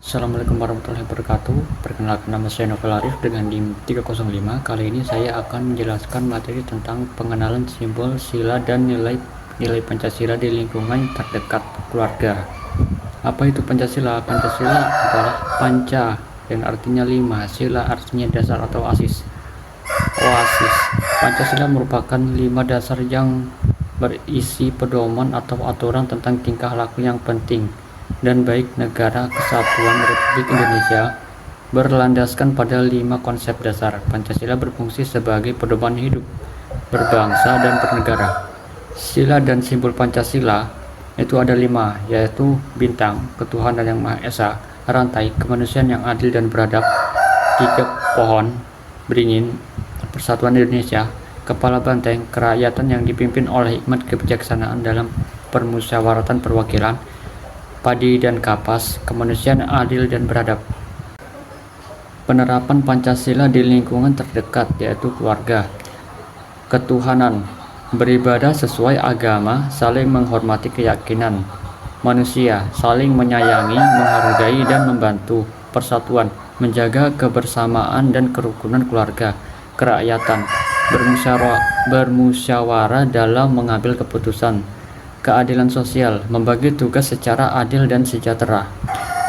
Assalamualaikum warahmatullahi wabarakatuh. Perkenalkan, nama saya Novel Arif dengan NIM 305. Kali ini saya akan menjelaskan materi tentang pengenalan simbol sila dan nilai Pancasila di lingkungan terdekat keluarga. Apa itu Pancasila? Pancasila adalah panca yang artinya 5, sila artinya dasar atau oasis. Pancasila merupakan 5 dasar yang berisi pedoman atau aturan tentang tingkah laku yang penting dan baik negara kesatuan Republik Indonesia, berlandaskan pada 5 konsep dasar. Pancasila berfungsi sebagai pedoman hidup berbangsa dan bernegara. Sila dan simbol Pancasila itu ada 5, yaitu bintang, ketuhanan yang Maha Esa; rantai, kemanusiaan yang adil dan beradab; 3, pohon beringin, persatuan Indonesia; kepala banteng, kerakyatan yang dipimpin oleh hikmat kebijaksanaan dalam permusyawaratan perwakilan; padi dan kapas, kemanusiaan adil dan beradab. Penerapan Pancasila di lingkungan terdekat yaitu keluarga. Ketuhanan, beribadah sesuai agama, saling menghormati keyakinan manusia, saling menyayangi, menghargai dan membantu. Persatuan, menjaga kebersamaan dan kerukunan keluarga. Kerakyatan, bermusyawarah dalam mengambil keputusan. Keadilan sosial, membagi tugas secara adil dan sejahtera.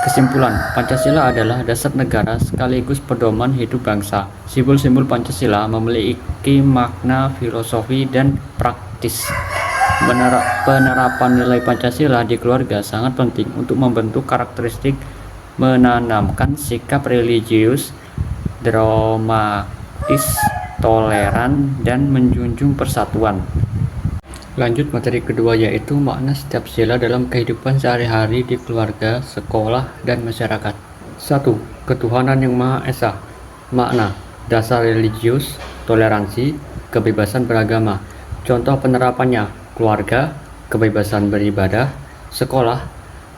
Kesimpulan, Pancasila adalah dasar negara sekaligus pedoman hidup bangsa. Simbol-simbol Pancasila memiliki makna filosofi dan praktis. Penerapan nilai Pancasila di keluarga sangat penting untuk membentuk karakteristik, menanamkan sikap religius, dramatis, toleran, dan menjunjung persatuan. Lanjut materi kedua, yaitu makna setiap sila dalam kehidupan sehari-hari di keluarga, sekolah, dan masyarakat. 1. Ketuhanan yang Maha Esa. Makna: dasar religius, toleransi, kebebasan beragama. Contoh penerapannya: keluarga, kebebasan beribadah; sekolah,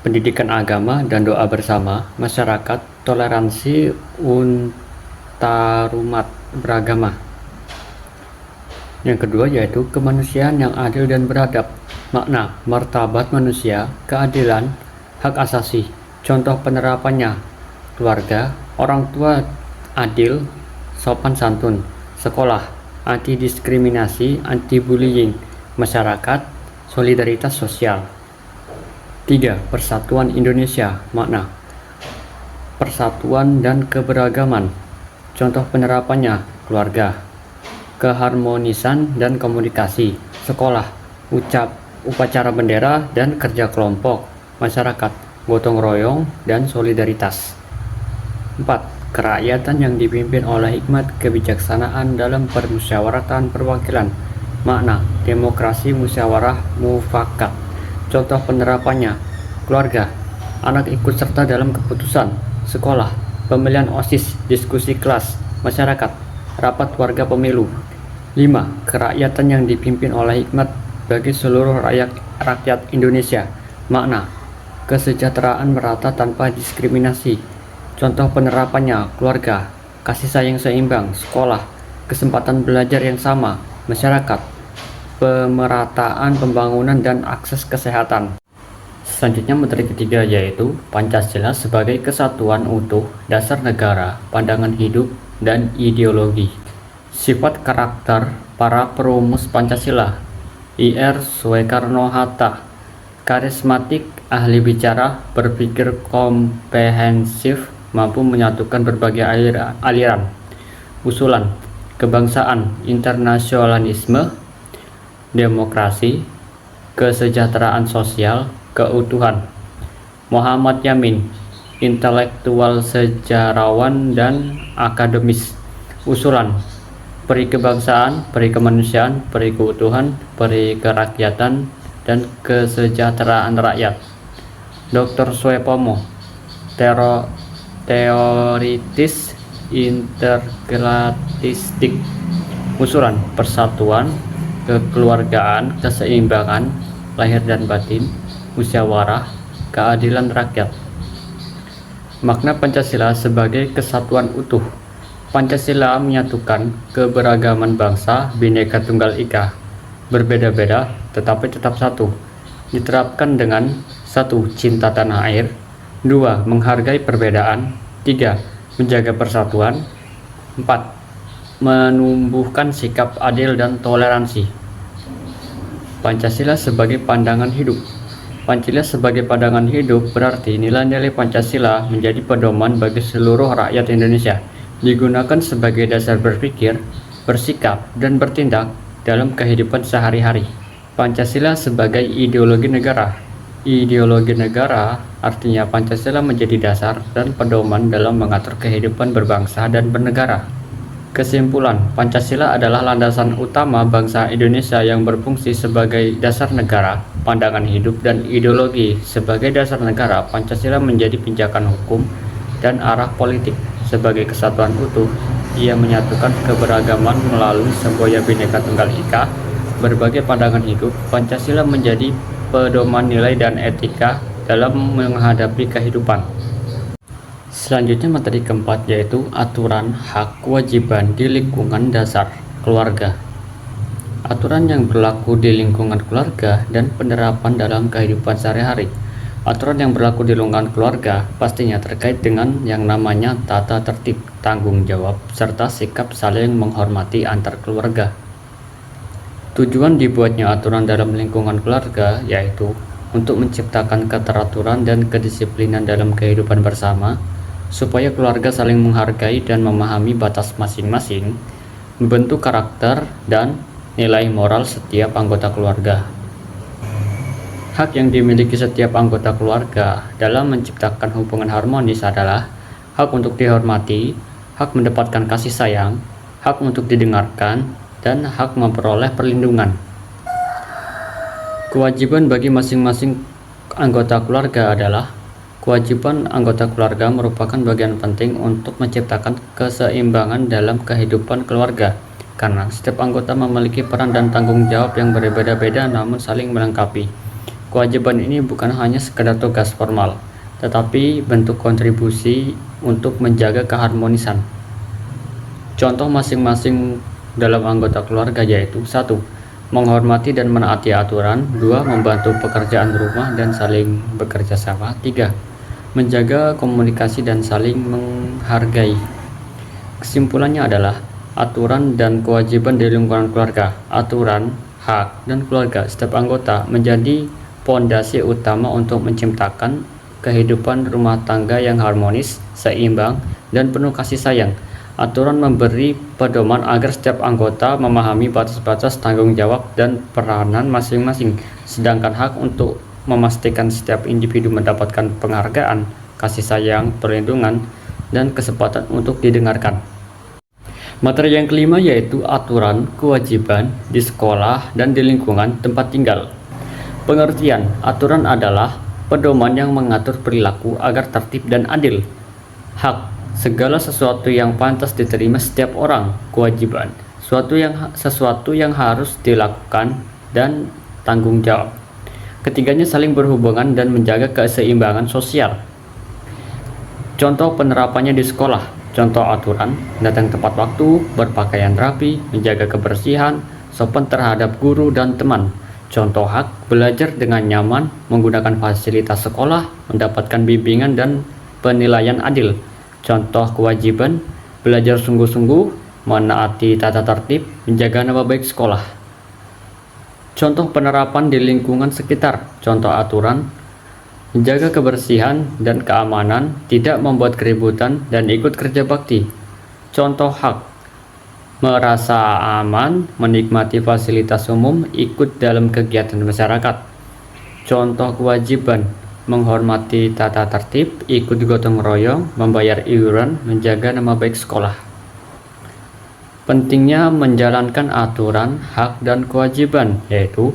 pendidikan agama dan doa bersama; masyarakat, toleransi untarumat beragama. Yang kedua yaitu kemanusiaan yang adil dan beradab. Makna: martabat manusia, keadilan, hak asasi. Contoh penerapannya: keluarga, orang tua adil, sopan santun; sekolah, anti diskriminasi, anti bullying; masyarakat, solidaritas sosial. 3. Persatuan Indonesia. Makna: persatuan dan keberagaman. Contoh penerapannya: keluarga, keharmonisan dan komunikasi; sekolah, upacara bendera dan kerja kelompok; masyarakat, gotong royong dan solidaritas. 4. Kerakyatan yang dipimpin oleh hikmat kebijaksanaan dalam permusyawaratan perwakilan. Makna: demokrasi musyawarah mufakat. Contoh penerapannya: keluarga, anak ikut serta dalam keputusan; sekolah, pemilihan OSIS, diskusi kelas; masyarakat, rapat warga pemilu. 5. Kerakyatan yang dipimpin oleh hikmat bagi seluruh rakyat Indonesia. Makna: kesejahteraan merata tanpa diskriminasi. Contoh penerapannya: keluarga, kasih sayang seimbang; sekolah, kesempatan belajar yang sama; masyarakat, pemerataan pembangunan dan akses kesehatan. Selanjutnya materi ketiga, yaitu Pancasila sebagai kesatuan utuh, dasar negara, pandangan hidup, dan ideologi. Sifat karakter para perumus Pancasila: Ir. Soekarno-Hatta, karismatik, ahli bicara, berpikir komprehensif, mampu menyatukan berbagai aliran. Usulan: kebangsaan, internasionalisme, demokrasi, kesejahteraan sosial, keutuhan. Muhammad Yamin, intelektual, sejarawan, dan akademis. Usulan: peri kebangsaan, peri kemanusiaan, peri keutuhan, peri kerakyatan, dan kesejahteraan rakyat. Dr. Suepomo, teoritis integratistik. Usulan: persatuan, kekeluargaan, keseimbangan lahir dan batin, musyawarah, keadilan rakyat. Makna Pancasila sebagai kesatuan utuh. Pancasila menyatukan keberagaman bangsa, Bhinneka Tunggal Ika, berbeda-beda tetapi tetap satu. Diterapkan dengan: 1. Cinta tanah air; 2. Menghargai perbedaan. 3. Menjaga persatuan. 4. Menumbuhkan sikap adil dan toleransi. Pancasila sebagai pandangan hidup. Pancasila sebagai pandangan hidup berarti nilai-nilai Pancasila menjadi pedoman bagi seluruh rakyat Indonesia, digunakan sebagai dasar berpikir, bersikap, dan bertindak dalam kehidupan sehari-hari. Pancasila sebagai ideologi negara. Ideologi negara artinya Pancasila menjadi dasar dan pedoman dalam mengatur kehidupan berbangsa dan bernegara. Kesimpulan, Pancasila adalah landasan utama bangsa Indonesia yang berfungsi sebagai dasar negara, pandangan hidup, dan ideologi. Sebagai dasar negara, Pancasila menjadi pijakan hukum dan arah politik. Sebagai kesatuan utuh, ia menyatukan keberagaman melalui sebuah Bhinneka Tunggal Ika. Berbagai pandangan hidup, Pancasila menjadi pedoman nilai dan etika dalam menghadapi kehidupan. Selanjutnya materi keempat yaitu aturan hak kewajiban di lingkungan dasar keluarga. Aturan yang berlaku di lingkungan keluarga dan penerapan dalam kehidupan sehari-hari. Aturan yang berlaku di lingkungan keluarga pastinya terkait dengan yang namanya tata tertib, tanggung jawab, serta sikap saling menghormati antar keluarga. Tujuan dibuatnya aturan dalam lingkungan keluarga yaitu untuk menciptakan keteraturan dan kedisiplinan dalam kehidupan bersama, supaya keluarga saling menghargai dan memahami batas masing-masing, membentuk karakter dan nilai moral setiap anggota keluarga. Hak yang dimiliki setiap anggota keluarga dalam menciptakan hubungan harmonis adalah hak untuk dihormati, hak mendapatkan kasih sayang, hak untuk didengarkan, dan hak memperoleh perlindungan. Kewajiban bagi masing-masing anggota keluarga adalah kewajiban anggota keluarga merupakan bagian penting untuk menciptakan keseimbangan dalam kehidupan keluarga, karena setiap anggota memiliki peran dan tanggung jawab yang berbeda-beda namun saling melengkapi. Kewajiban ini bukan hanya sekedar tugas formal, tetapi bentuk kontribusi untuk menjaga keharmonisan. Contoh masing-masing dalam anggota keluarga yaitu 1. Menghormati dan menaati aturan. 2. Membantu pekerjaan rumah dan saling bekerja sama. 3. Menjaga komunikasi dan saling menghargai. Kesimpulannya adalah aturan dan kewajiban di lingkungan keluarga. Aturan, hak, dan keluarga setiap anggota menjadi pondasi utama untuk menciptakan kehidupan rumah tangga yang harmonis, seimbang, dan penuh kasih sayang. Aturan memberi pedoman agar setiap anggota memahami batas-batas tanggung jawab dan peranan masing-masing, sedangkan hak untuk memastikan setiap individu mendapatkan penghargaan, kasih sayang, perlindungan, dan kesempatan untuk didengarkan. Materi yang kelima yaitu aturan kewajiban di sekolah dan di lingkungan tempat tinggal. Pengertian, aturan adalah pedoman yang mengatur perilaku agar tertib dan adil. Hak, segala sesuatu yang pantas diterima setiap orang. Kewajiban, sesuatu yang harus dilakukan, dan tanggung jawab. Ketiganya saling berhubungan dan menjaga keseimbangan sosial. Contoh penerapannya di sekolah. Contoh aturan, datang tepat waktu, berpakaian rapi, menjaga kebersihan, sopan terhadap guru dan teman. Contoh hak, belajar dengan nyaman, menggunakan fasilitas sekolah, mendapatkan bimbingan dan penilaian adil. Contoh kewajiban, belajar sungguh-sungguh, menaati tata tertib, menjaga nama baik sekolah. Contoh penerapan di lingkungan sekitar. Contoh aturan, menjaga kebersihan dan keamanan, tidak membuat keributan, dan ikut kerja bakti. Contoh hak, merasa aman, menikmati fasilitas umum, ikut dalam kegiatan masyarakat. Contoh kewajiban, menghormati tata tertib, ikut gotong royong, membayar iuran, menjaga nama baik sekolah. Pentingnya menjalankan aturan, hak, dan kewajiban, yaitu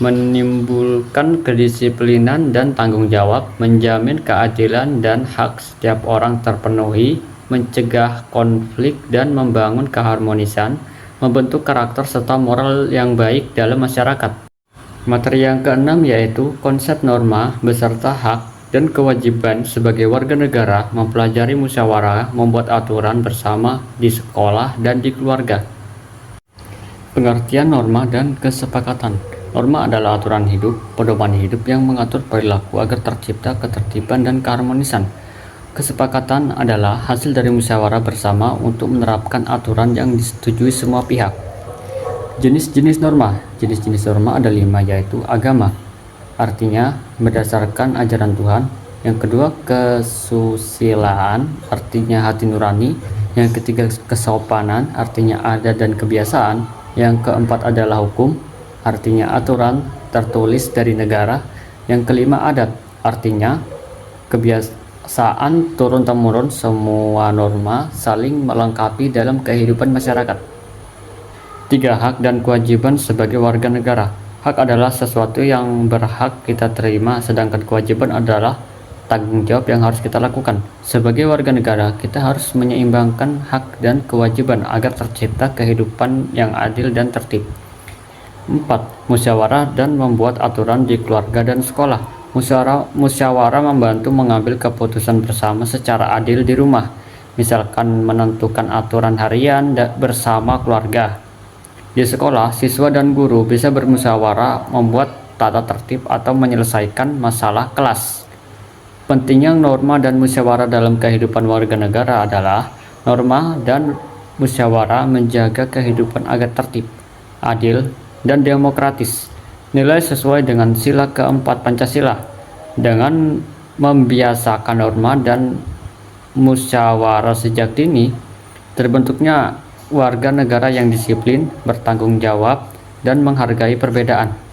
menimbulkan kedisiplinan dan tanggung jawab, menjamin keadilan dan hak setiap orang terpenuhi, mencegah konflik dan membangun keharmonisan, membentuk karakter serta moral yang baik dalam masyarakat. Materi yang keenam yaitu konsep norma beserta hak dan kewajiban sebagai warga negara, mempelajari musyawarah, membuat aturan bersama di sekolah dan di keluarga. Pengertian norma dan kesepakatan. Norma adalah aturan hidup, pedoman hidup yang mengatur perilaku agar tercipta ketertiban dan keharmonisan. Kesepakatan adalah hasil dari musyawarah bersama untuk menerapkan aturan yang disetujui semua pihak. Jenis-jenis norma. Jenis-jenis norma ada 5, yaitu agama, artinya berdasarkan ajaran Tuhan. Yang kedua, kesusilaan, artinya hati nurani. Yang ketiga, kesopanan, artinya adat dan kebiasaan. Yang keempat adalah hukum, artinya aturan tertulis dari negara. Yang kelima, adat, artinya kebiasaan turun-temurun. Semua norma saling melengkapi dalam kehidupan masyarakat. 3. Hak dan kewajiban sebagai warga negara. Hak adalah sesuatu yang berhak kita terima, sedangkan kewajiban adalah tanggung jawab yang harus kita lakukan. Sebagai warga negara, kita harus menyeimbangkan hak dan kewajiban agar tercipta kehidupan yang adil dan tertib. 4. Musyawarah dan membuat aturan di keluarga dan sekolah. Musyawarah membantu mengambil keputusan bersama secara adil di rumah, misalkan menentukan aturan harian bersama keluarga. Di sekolah, siswa dan guru bisa bermusyawarah membuat tata tertib atau menyelesaikan masalah kelas. Pentingnya norma dan musyawarah dalam kehidupan warga negara adalah norma dan musyawarah menjaga kehidupan agar tertib, adil, dan demokratis. Nilai sesuai dengan sila keempat Pancasila. Dengan membiasakan norma dan musyawarah sejak dini, terbentuknya warga negara yang disiplin, bertanggung jawab, dan menghargai perbedaan.